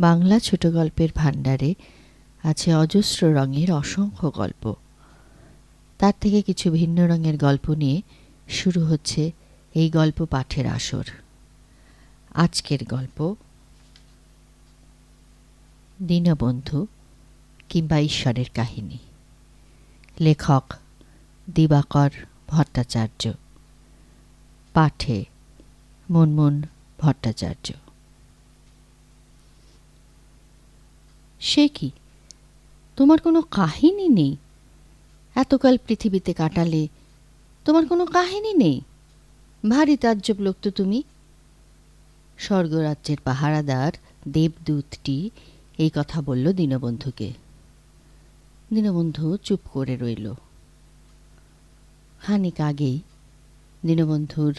বাংলা ছোট গল্পের ভাণ্ডারে আছে অজস্র রঙের অসংখ্য গল্প। তার থেকে কিছু ভিন্ন রঙের গল্প নিয়ে শুরু হচ্ছে এই গল্প পাঠের আসর। আজকের গল্প দীনবন্ধু কিংবা ঈশ্বরের কাহিনী। লেখক দিবাকর ভট্টাচার্য, পাঠে মুনমুন ভট্টাচার্য। সে কি, তোমার কোনো কাহিনী নেই? এতকাল পৃথিবীতে কাটালে, তোমার কোনো কাহিনী নেই? ভারী তাজ্জব লোক তো তুমি। স্বর্গরাজ্যের পাহারাদার দেবদূতটি এই কথা বলল দীনবন্ধুকে। দীনবন্ধু চুপ করে রইল। খানিক আগেই দীনবন্ধুর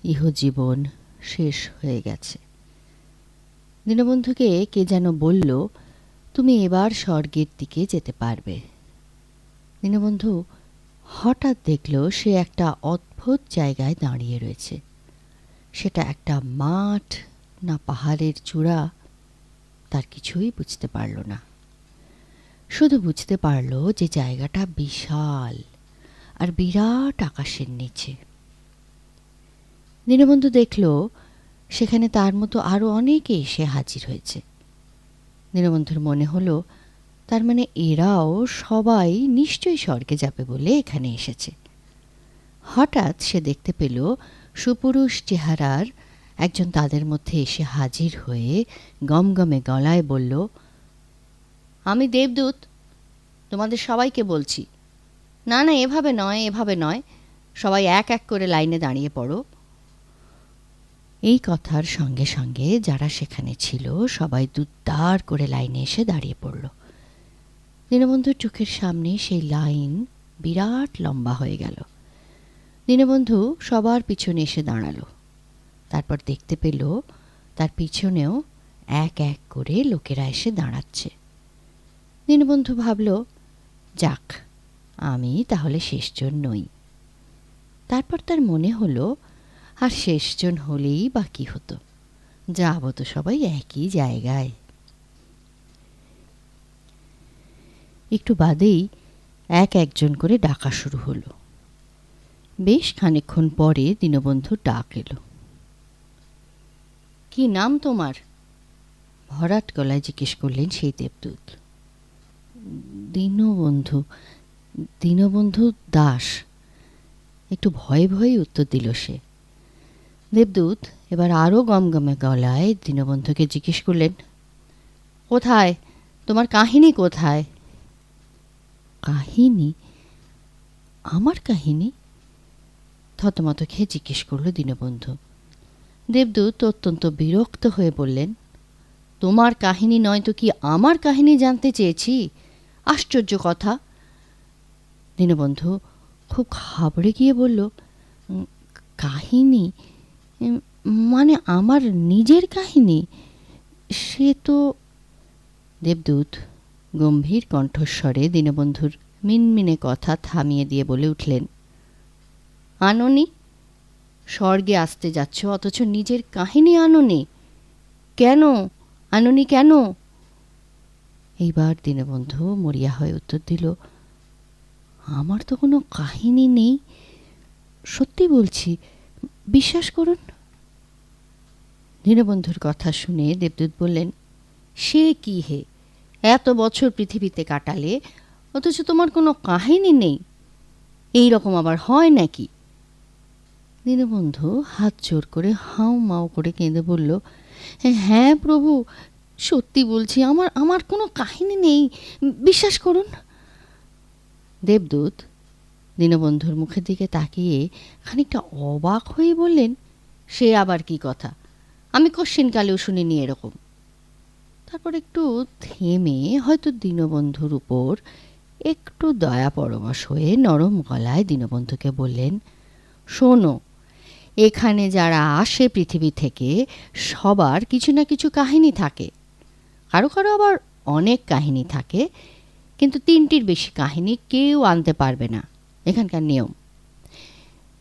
ইহজীবন শেষ হয়ে গেছে। দীনবন্ধুকে কে যেন বলল, তুমি এবার স্বর্গের দিকে যেতে পারবে। দীনবন্ধু হঠাৎ দেখল সে একটা অদ্ভুত জায়গায় দাঁড়িয়ে রয়েছে। সেটা একটা মাঠ না পাহাড়ের চূড়া, তার কিছুই বুঝতে পারল না। শুধু বুঝতে পারল যে জায়গাটা বিশাল আর বিরাট আকাশের নিচে। দীনবন্ধু দেখল সেখানে তার মতো আরো অনেকে এসে হাজির হয়েছে। দীনবন্ধুর মনে হলো, তার মানে এরাও সবাই নিশ্চয়ই স্বর্গে যাবে বলে এখানে এসেছে। হঠাৎ সে দেখতে পেল সুপুরুষ চেহারার একজন তাদের মধ্যে এসে হাজির হয়ে গমগমে গলায় বলল, আমি দেবদূত, তোমাদের সবাইকে বলছি, না না এভাবে নয়, এভাবে নয়, সবাই এক এক করে লাইনে দাঁড়িয়ে পড়ো। এই কথার সঙ্গে সঙ্গে যারা সেখানে ছিল সবাই দুদ্দার করে লাইনে এসে দাঁড়িয়ে পড়ল। দীনবন্ধুর চোখের সামনে সেই লাইন বিরাট লম্বা হয়ে গেল। দীনবন্ধু সবার পিছনে এসে দাঁড়ালো। তারপর দেখতে পেল তার পিছনেও এক এক করে লোকেরা এসে দাঁড়াচ্ছে। দীনবন্ধু ভাবল, যাক, আমি তাহলে শেষজন নই। তারপর তার মনে হলো, আর শেষজন হলেই বা কি হতো, যাব তো সবাই একই জায়গায়। একটু বাদেই এক একজন করে ডাকা শুরু হলো। বেশ খানিকক্ষণ পরে দীনবন্ধুর ডাক এলো। কি নাম তোমার? ভরাট গলায় জিজ্ঞেস করলেন সেই দেবদূত। দীনবন্ধু, দীনবন্ধু দাস, একটু ভয়ে ভয়ে উত্তর দিল সে। দেবদূত এবার আরো গমগমে গলায় দীনবন্ধুকে জিজ্ঞেস করলেন, কোথায় তোমার কাহিনী, কোথায়? কাহিনী? আমার কাহিনী? থতমত খেয়ে জিজ্ঞেস করল দীনবন্ধু। দেবদূত অত্যন্ত বিরক্ত হয়ে বললেন, তোমার কাহিনী নয় তো কি আমার কাহিনী জানতে চেয়েছি? আশ্চর্য কথা। দীনবন্ধু খুব ঘাবড়ে গিয়ে বলল, কাহিনী মানে আমার নিজের কাহিনী? সে তো। দেবদূত গম্ভীর কণ্ঠস্বরে দীনবন্ধুর মিনমিনে কথা থামিয়ে দিয়ে বলে উঠলেন, আনোনি? স্বর্গে আসতে যাচ্ছ অথচ নিজের কাহিনী আনোনি? কেন আনোনি, কেন? এইবার দীনবন্ধু মরিয়া হয়ে উত্তর দিল, আমার তো কোনো কাহিনী নেই, সত্যি বলছি, বিশ্বাস করুন। দীনবন্ধুর কথা শুনে দেবদূত বললেন, সে কি হে, এত বছর পৃথিবীতে কাটালে অথচ তোমার কোনো কাহিনী নেই? এই রকম আবার হয় নাকি? দীনবন্ধু হাত জোর করে হাউ মাউ করে কেঁদে বলল, হ্যাঁ প্রভু, সত্যি বলছি, আমার কোনো কাহিনী নেই, বিশ্বাস করুন। দেবদূত দীনবন্ধুর মুখের দিকে তাকিয়ে খানিকটা অবাক হয়ে বললেন, সে আবার কি কথা, আমি কোশ্চিনকালেও শুনিনি এরকম। তারপর একটু থেমে হয়তো দীনবন্ধুর উপর একটু দয়া পরবশ হয়ে নরম গলায় দীনবন্ধুকে বললেন, শোনো, এখানে যারা আসে পৃথিবী থেকে সবার কিছু না কিছু কাহিনী থাকে, কারো কারো আবার অনেক কাহিনী থাকে, কিন্তু 3টির বেশি কাহিনী কেউ আনতে পারবে না, এখানকার নিয়ম।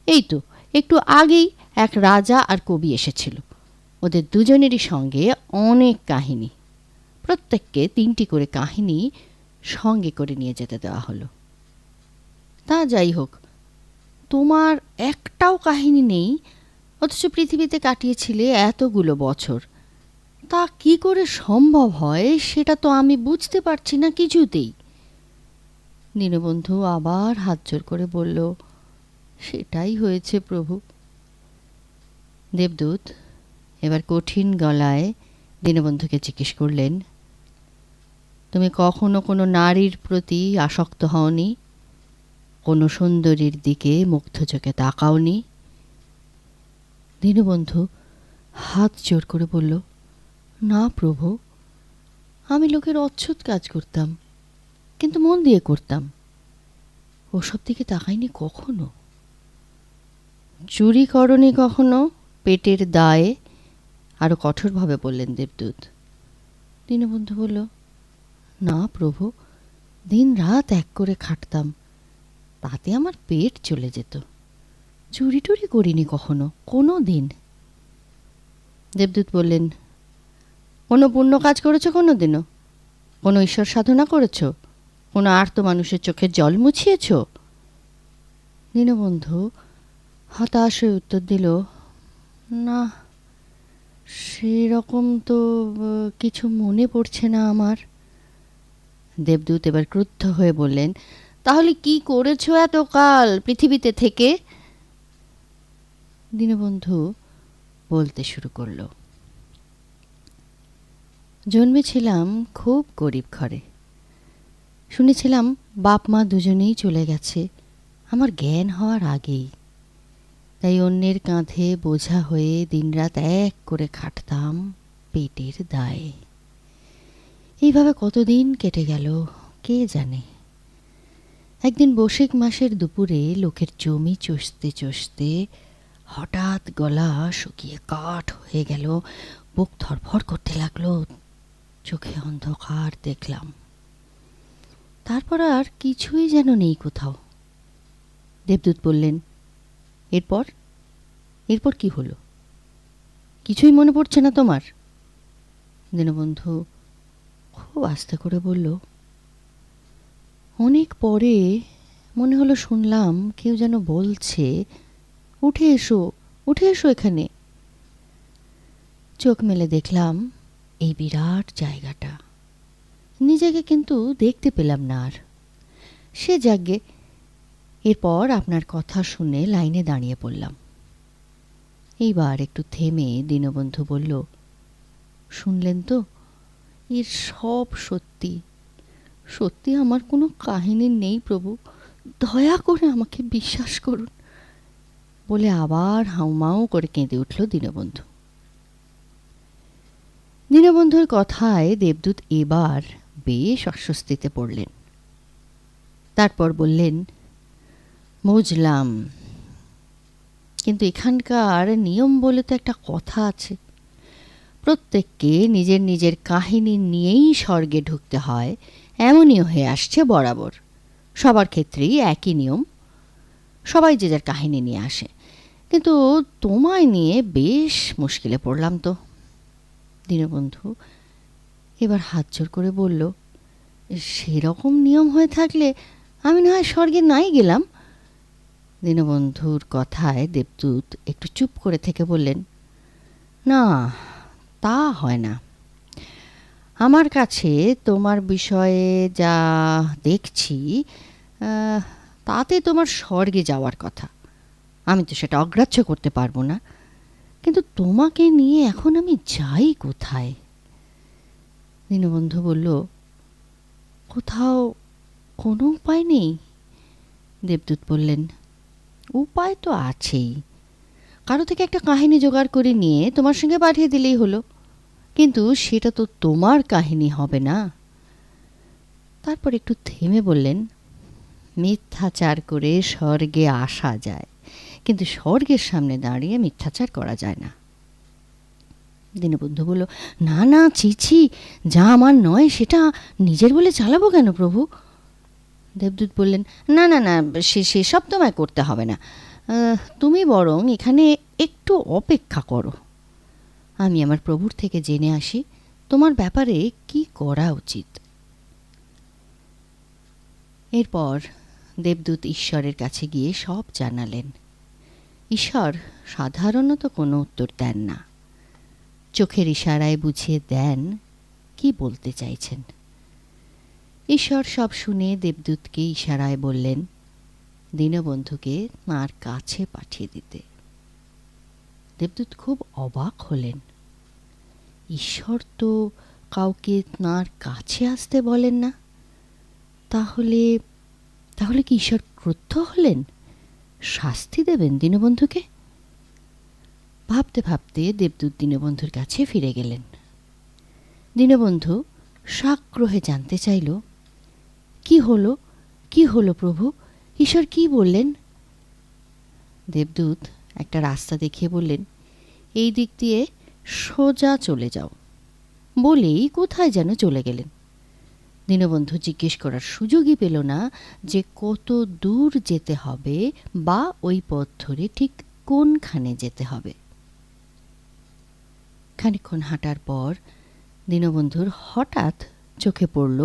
এই তো একটু আগেই এক রাজা আর কবি এসেছিল, ওদের দুজনেরই সঙ্গে অনেক কাহিনী, প্রত্যেককে 3টি করে কাহিনী সঙ্গে করে নিয়ে যেতে দেওয়া হলো। তা যাই হোক, তোমার একটাও কাহিনী নেই, অথচ পৃথিবীতে কাটিয়েছিলে এতগুলো বছর। তা কি করে সম্ভব হয় সেটা তো আমি বুঝতে পারছি না কিছুতেই। দীনবন্ধু আবার হাত জোর করে বলল, সেটাই হয়েছে প্রভু। দেবদূত এবার কঠিন গলায় দীনবন্ধুকে জিজ্ঞেস করলেন, তুমি কখনো কোনো নারীর প্রতি আসক্ত হওনি? কোনো সুন্দরীর দিকে মুগ্ধ চোখে তাকাওনি? দীনবন্ধু হাত জোর করে বলল, না প্রভু, আমি লোকের অচ্ছুত কাজ করতাম, কিন্তু মন দিয়ে করতাম, ওসব দিকে তাকাইনি কখনো। চুরি করনি কখনো পেটের দায়ে? আরো কঠোরভাবে বললেন দেবদূত। দীনবন্ধু বলল, না প্রভু, দিন রাত এক করে খাটতাম, তাতে আমার পেট চলে যেত। চুরি টুরি করিনি কখনো, কোনো দিন। দেবদূত বললেন, কোনো পুণ্য কাজ করেছ কোনো দিনও? কোনো ঈশ্বর সাধনা করেছ? কোনো আর্ত মানুষের চোখের জল মুছিয়েছ? দীনবন্ধু হতাশ হয়ে উত্তর দিল, না, সেরকম তো কিছু মনে পড়ছে না আমার। দেবদূত এবার ক্রুদ্ধ হয়ে বললেন, তাহলে কি করেছ এতকাল পৃথিবীতে থেকে? দীনবন্ধু বলতে শুরু করল, জন্মেছিলাম খুব গরিব ঘরে। শুনেছিলাম বাপ মা দুজনেই চলে গেছে আমার জ্ঞান হওয়ার আগেই। তাই অন্যের কাঁধে বোঝা হয়ে দিনরাত এক করে খাটতাম পেটের দায়ে। এইভাবে কতদিন কেটে গেল কে জানে। একদিন বৈশাখ মাসের দুপুরে লোকের জমি চষতে চষতে হঠাৎ গলা শুকিয়ে কাঠ হয়ে গেল, বুক ধরফর করতে লাগলো, চোখে অন্ধকার দেখলাম। তারপর আর কিছুই যেন নেই কোথাও। দেবদূত বললেন, এরপর এরপর কি হলো? কিছুই মনে পড়ছে না তোমার? দীনবন্ধু খুব আস্তে করে বলল, অনেক পরে মনে হলো শুনলাম কেউ যেন বলছে, উঠে এসো, উঠে এসো এখানে। চোখ মেলে দেখলাম এই বিরাট জায়গাটা, নিজেকে কিন্তু দেখতে পেলাম না আর। সে যাগে, এরপর আপনার কথা শুনে লাইনে দাঁড়িয়ে পড়লাম। এইবার একটু থেমে দীনবন্ধু বলল, শুনলেন তো, এর সব সত্যি। সত্যি আমার কোনো কাহিনী নেই প্রভু, দয়া করে আমাকে বিশ্বাস করুন। বলে আবার হাউমাউ করে কেঁদে উঠল দীনবন্ধু। দীনবন্ধুর কথায় দেবদূত এবার বেশ অস্বস্তিতে পড়লেন। তারপর বললেন, বুঝলাম, কিন্তু এখানকার নিয়ম বলে তো একটা কথা আছে। প্রত্যেককে নিজের নিজের কাহিনী নিয়েই স্বর্গে ঢুকতে হয়, এমনই হয়ে আসছে বরাবর। সবার ক্ষেত্রেই একই নিয়ম, সবাই যে যার কাহিনী নিয়ে আসে। কিন্তু তোমায় নিয়ে বেশ মুশকিলে পড়লাম তো। দীনবন্ধু এবার হাত জোর করে বলল, সেরকম নিয়ম হয়ে থাকলে আমি না হয় স্বর্গে নাই গেলাম। দীনবন্ধুর কথায় দেবদূত একটু চুপ করে থেকে বললেন, না, তা হয় না। আমার কাছে তোমার বিষয়ে যা দেখছি তাতে তোমার স্বর্গে যাওয়ার কথা। আমি তো সেটা অগ্রাহ্য করতে পারবো না, কিন্তু তোমাকে নিয়ে এখন আমি যাই কোথায়? দীনবন্ধু বলল, কোথাও কোনো উপায় নেই? দেবদূত বললেন, উপায় তো আছেই। কারো থেকে একটা কাহিনী জোগাড় করে নিয়ে তোমার সঙ্গে পাঠিয়ে দিলেই হলো, কিন্তু সেটা তো তোমার কাহিনী হবে না। তারপর একটু থেমে বললেন, মিথ্যাচার করে স্বর্গে আসা যায়, কিন্তু স্বর্গের সামনে দাঁড়িয়ে মিথ্যাচার করা যায় না। দীনবন্ধু বলল, না না, ছি, যা আমার নয় সেটা নিজের বলে চালাবো কেন প্রভু? দেবদূত বললেন, না না না, সেসব তোমায় করতে হবে না। তুমি বরং এখানে একটু অপেক্ষা করো, আমি আমার প্রভুর থেকে জেনে আসি তোমার ব্যাপারে কি করা উচিত। এরপর দেবদূত ঈশ্বরের কাছে গিয়ে সব জানালেন। ঈশ্বর সাধারণত কোনো উত্তর দেন না, চোখের ইশারায় বুঝিয়ে দেন কি বলতে চাইছেন। ঈশ্বর সব শুনে দেবদূতকে ইশারায় বললেন দীনবন্ধুকে তাঁর কাছে পাঠিয়ে দিতে। দেবদূত খুব অবাক হলেন। ঈশ্বর তো কাউকে তাঁর কাছে আসতে বলেন না। তাহলে তাহলে কি ঈশ্বর ক্রুদ্ধ হলেন, শাস্তি দেবেন দীনবন্ধুকে? ভাবতে ভাবতে দেবদূত দীনবন্ধুর কাছে ফিরে গেলেন। দীনবন্ধু সাগ্রহে জানতে চাইল, কি হলো, কি হলো প্রভু, ঈশ্বর কি বললেন? দেবদূত একটা রাস্তা দেখিয়ে বললেন, এই দিক দিয়ে সোজা চলে যাও। বলেই কোথায় যেন চলে গেলেন। দীনবন্ধু জিজ্ঞেস করার সুযোগই পেল না যে কত দূর যেতে হবে বা ওই পথ ধরে ঠিক কোনখানে যেতে হবে। খানিকক্ষণ হাঁটার পর দীনবন্ধুর হঠাৎ চোখে পড়ল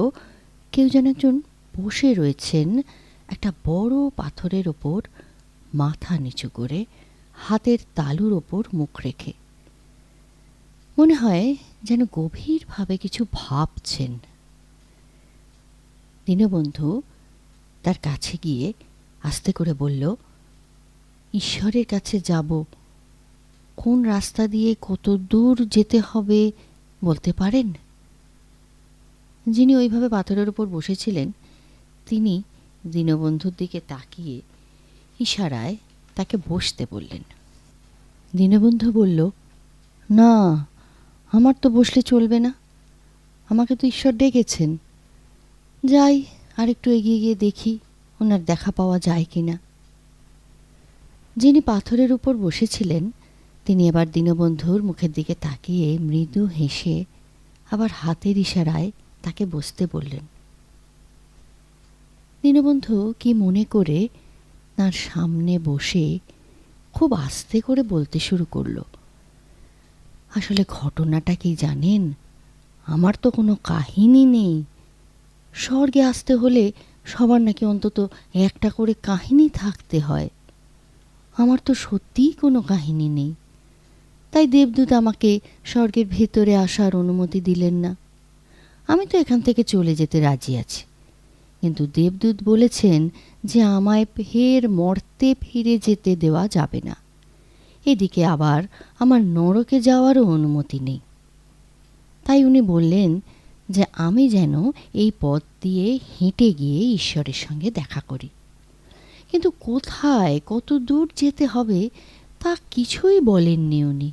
কেউ যেন একজন বসে রয়েছেন একটা বড় পাথরের ওপর, মাথা নিচু করে, হাতের তালুর ওপর মুখ রেখে। মনে হয় যেন গভীরভাবে কিছু ভাবছেন। দীনবন্ধু তার কাছে গিয়ে আস্তে করে বলল, ঈশ্বরের কাছে যাব, কোন রাস্তা দিয়ে কত দূর যেতে হবে বলতে পারেন? যিনি ওইভাবে পাথরের উপর বসেছিলেন তিনি দীনবন্ধুর দিকে তাকিয়ে ইশারায় তাকে বসতে বললেন। দীনবন্ধু বলল, না, আমার তো বসলে চলবে না, আমাকে তো ঈশ্বর ডেকেছেন। যাই আর একটু এগিয়ে গিয়ে দেখি ওনার দেখা পাওয়া যায় কিনা। যিনি পাথরের উপর বসেছিলেন তিনি এবার দীনবন্ধুর মুখের দিকে তাকিয়ে মৃদু হেসে আবার হাতের ইশারায় তাকে বসতে বললেন। দীনবন্ধু কি মনে করে তার সামনে বসে খুব আস্তে করে বলতে শুরু করল, আসলে ঘটনাটা কি জানেন, আমার তো কোনো কাহিনী নেই। স্বর্গে আসতে হলে সবার নাকি অন্তত একটা করে কাহিনী থাকতে হয়। আমার তো সত্যিই কোনো কাহিনী নেই। তাই দেবদূত আমাকে স্বর্গের ভেতরে আসার অনুমতি দিলেন না। আমি তো এখান থেকে চলে যেতে রাজি আছি, কিন্তু দেবদূত বলেছেন যে আমায় ফের মর্তে ফিরে যেতে দেওয়া যাবে না। এদিকে আবার আমার নরকে যাওয়ারও অনুমতি নেই। তাই উনি বললেন যে আমি যেন এই পথ দিয়ে হেঁটে গিয়ে ঈশ্বরের সঙ্গে দেখা করি। কিন্তু কোথায় কত দূর যেতে হবে তা কিছুই বলেননি উনি।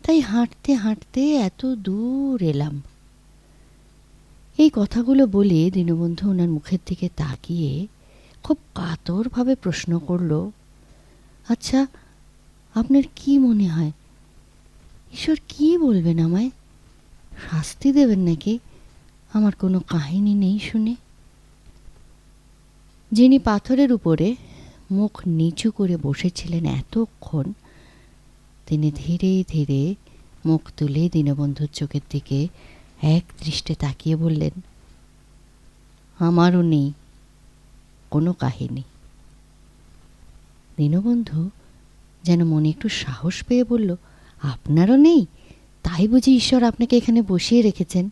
তাই হাঁটতে হাঁটতে এত দূর এলাম। এই কথাগুলো বলে দীনবন্ধু ওনার মুখের দিকে তাকিয়ে খুব কাতরভাবে প্রশ্ন করল, আচ্ছা, আপনার কি মনে হয় ঈশ্বর কি বলবেন আমায়? শাস্তি দেবেন নাকি আমার কোনো কাহিনী নেই শুনে? যিনি পাথরের উপরে মুখ নিচু করে বসেছিলেন এতক্ষণ, তিনি ধীরে ধীরে মুখ তুলে দীনবন্ধুর চোখের দিকে এক দৃষ্টে তাকিয়ে বললেন, আমারও নেই কোনো কাহিনী। দীনবন্ধু যেন মনে একটু সাহস পেয়ে বলল, আপনারও নেই? তাই বুঝি ঈশ্বর আপনাকে এখানে বসিয়ে রেখেছেন?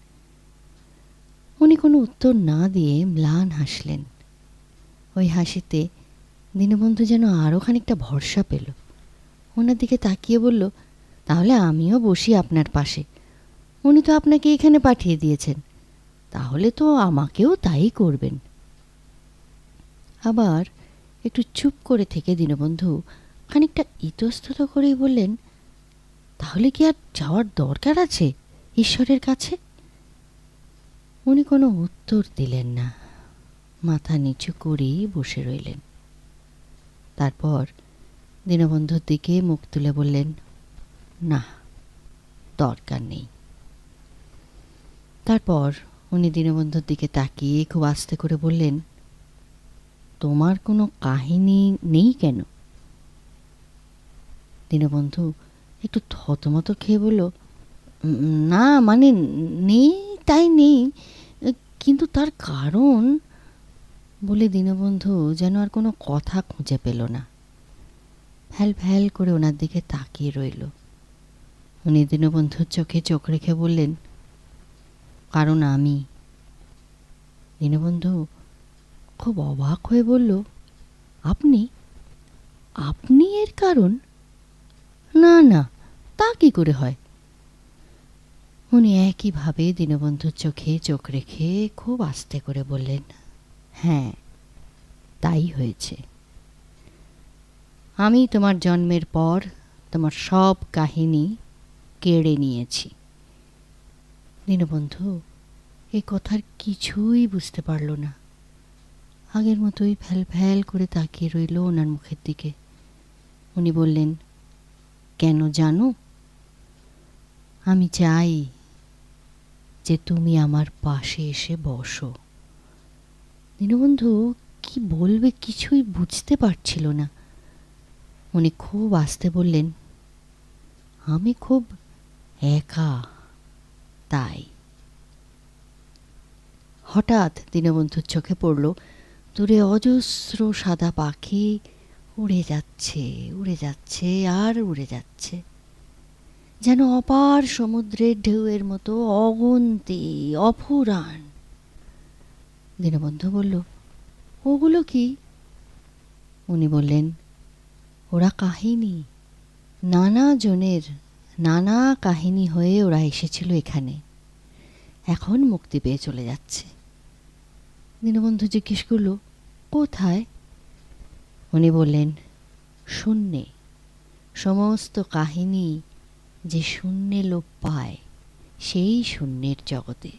উনি কোনো উত্তর না দিয়ে ম্লান হাসলেন। ওই হাসিতে দীনবন্ধু যেন আরও খানিকটা ভরসা পেল। ওনার দিকে তাকিয়ে বলল, তাহলে আমিও বসি আপনার পাশে। উনি তো আপনাকে এখানে পাঠিয়ে দিয়েছেন, তাহলে তো আমাকেও তাই করবেন। আবার একটু চুপ করে থেকে দীনবন্ধু খানিকটা ইতস্তত করেই বললেন, তাহলে কি আর যাওয়ার দরকার আছে ঈশ্বরের কাছে? উনি কোনো উত্তর দিলেন না, মাথা নিচু করেই বসে রইলেন। তারপর দীনবন্ধুর দিকে মুখ তুলে বললেন, না, দরকার নেই। তারপর উনি দীনবন্ধুর দিকে তাকিয়ে খুব আস্তে করে বললেন, তোমার কোনো কাহিনী নেই কেন? দীনবন্ধু একটু থতমত খেয়ে বলল, না মানে নেই, তাই নেই, কিন্তু তার কারণ বলে দীনবন্ধু যেন আর কোনো কথা খুঁজে পেল না। ফ্যাল ফ্যাল করে ওনার দিকে তাকিয়ে রইল। উনি দীনবন্ধুর চোখে চোখ রেখে বললেন, কারণ আমি। দীনবন্ধু খুব অবাক হয়ে বলল, আপনি? আপনি এর কারণ? না না, তা কি করে হয়? উনি একইভাবে দীনবন্ধুর চোখে চোখ রেখে খুব আস্তে করে বললেন, হ্যাঁ, তাই হয়েছে। আমি তোমার জন্মের পর তোমার সব কাহিনী কেড়ে নিয়েছি। দীনবন্ধু এই কথার কিছুই বুঝতে পারল না। আগের মতোই ফ্যাল ফ্যাল করে তাকিয়ে রইল ওনার মুখের দিকে। উনি বললেন, কেন জানো? আমি চাই যে তুমি আমার পাশে এসে বসো। দীনবন্ধু কি বলবে কিছুই বুঝতে পারছিল না। উনি খুব আস্তে বললেন, আমি খুব একা, তাই। হঠাৎ দীনবন্ধুর চোখে পড়ল দূরে অজস্র সাদা পাখি উড়ে যাচ্ছে, উড়ে যাচ্ছে আর উড়ে যাচ্ছে, যেন অপার সমুদ্রের ঢেউয়ের মতো অগুন্তি, অফুরান। দীনবন্ধু বলল, ওগুলো কি? উনি বললেন, ওরা কাহিনী, নানা জনের নানা কাহিনী হয়ে ওরা এসেছিল এখানে, এখন মুক্তি পেয়ে চলে যাচ্ছে। দীনবন্ধু জিজ্ঞেস করল, কোথায়? উনি বললেন, শূন্যে। সমস্ত কাহিনী যে শূন্যে লোপ পায়, সেই শূন্যের জগতে,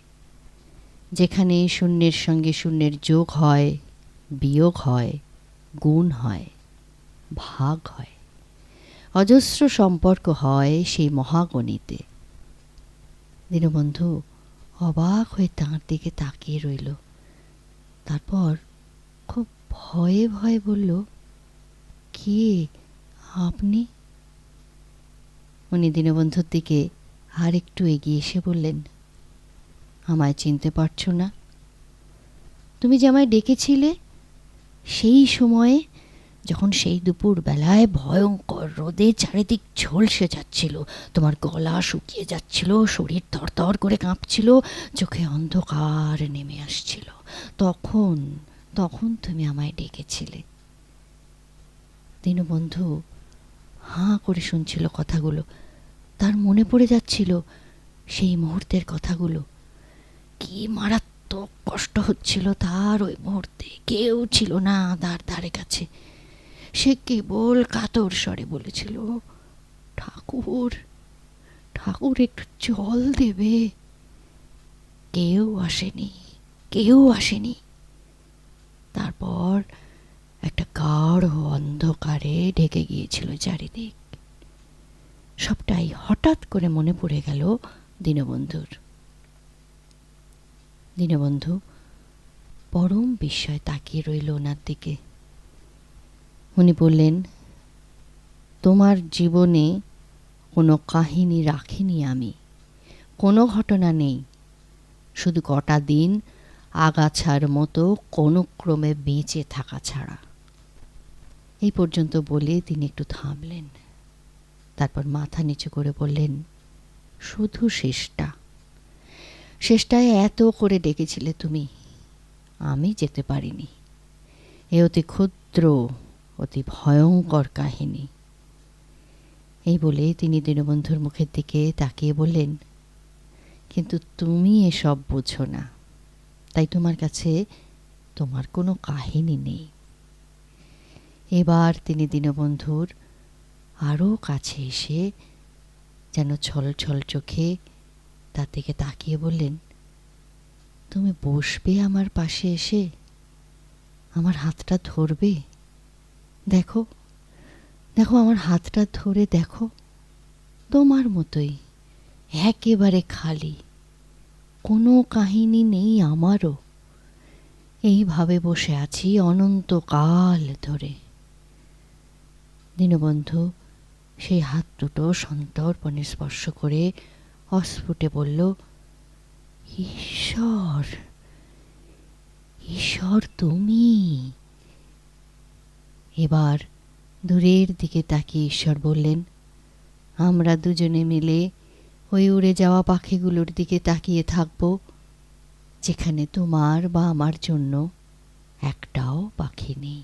যেখানে শূন্যের সঙ্গে শূন্যের যোগ হয়, বিয়োগ হয়, গুণ হয়, ভাগ হয়, অজস্র সম্পর্ক হয় সেই মহাগণিতে। দীনবন্ধু অবাক হয়ে তাঁর দিকে তাকিয়ে রইল। তারপর খুব ভয়ে ভয়ে বলল, কে আপনি? উনি দীনবন্ধুর দিকে আর একটু এগিয়ে এসে বললেন, আমায় চিনতে পারছো না? তুমি যে আমায় ডেকেছিলে সেই সময়ে, যখন সেই দুপুর বেলায় ভয়ঙ্কর রোদে চারিদিক ঝলসে যাচ্ছিল, তোমার গলা শুকিয়ে যাচ্ছিল, শরীর থরথর করে কাঁপছিল, চোখে অন্ধকার নেমে আসছিল, তখন তখন তুমি আমায় ডেকেছিলে। দীনবন্ধু হাঁ করে শুনছিল কথাগুলো। তার মনে পড়ে যাচ্ছিল সেই মুহূর্তের কথাগুলো। কি মারাত্মক কষ্ট হচ্ছিল তার ওই মুহূর্তে। কেউ ছিল না তার ধারে কাছে। সে কেবল কাতর স্বরে বলেছিল, ঠাকুর, ঠাকুর একটু জল দেবে। কেউ আসেনি, কেউ আসেনি। তারপর একটা গাঢ় অন্ধকারে ঢেকে গিয়েছিল চারিদিক। সবটাই হঠাৎ করে মনে পড়ে গেল দীনবন্ধুর। দীনবন্ধু পরম বিস্ময়ে তাকিয়ে রইল ওনার দিকে। উনি বললেন, তোমার জীবনে কোনো কাহিনী রাখিনি আমি, কোনো ঘটনা নেই, শুধু কটা দিন আগাছার মতো কোনো ক্রমে বেঁচে থাকা ছাড়া। এই পর্যন্ত বলে তিনি একটু থামলেন। তারপর মাথা নিচু করে বললেন, শুধু শেষটা, শেষটায় এত করে ডেকেছিলে তুমি, আমি যেতে পারিনি। এ অতি ক্ষুদ্র, অতি ভয়ঙ্কর কাহিনী। এই বলে তিনি দীনবন্ধুর মুখের দিকে তাকিয়ে বললেন, কিন্তু তুমি এসব বোঝো না, তাই তোমার কাছে তোমার কোনো কাহিনী নেই। এবার তিনি দীনবন্ধুর আরও কাছে এসে যেন ছল ছল চোখে তার দিকে তাকিয়ে বললেন, তুমি বসবে আমার পাশে এসে, আমার হাতটা ধরবে? দেখো, দেখো আমার হাতটা ধরে দেখো, তোমার মতোই একেবারে খালি, কোনো কাহিনী নেই আমারও। এইভাবে বসে আছি অনন্তকাল ধরে। দীনবন্ধু সেই হাত দুটো সন্তর্পণে স্পর্শ করে অস্ফুটে বলল, ঈশ্বর, ঈশ্বর তুমি। এবার দূরের দিকে তাকিয়ে ঈশ্বর বললেন, আমরা দুজনে মিলে ওই উড়ে যাওয়া পাখিগুলোর দিকে তাকিয়ে থাকব, যেখানে তোমার বা আমার জন্য একটাও পাখি নেই।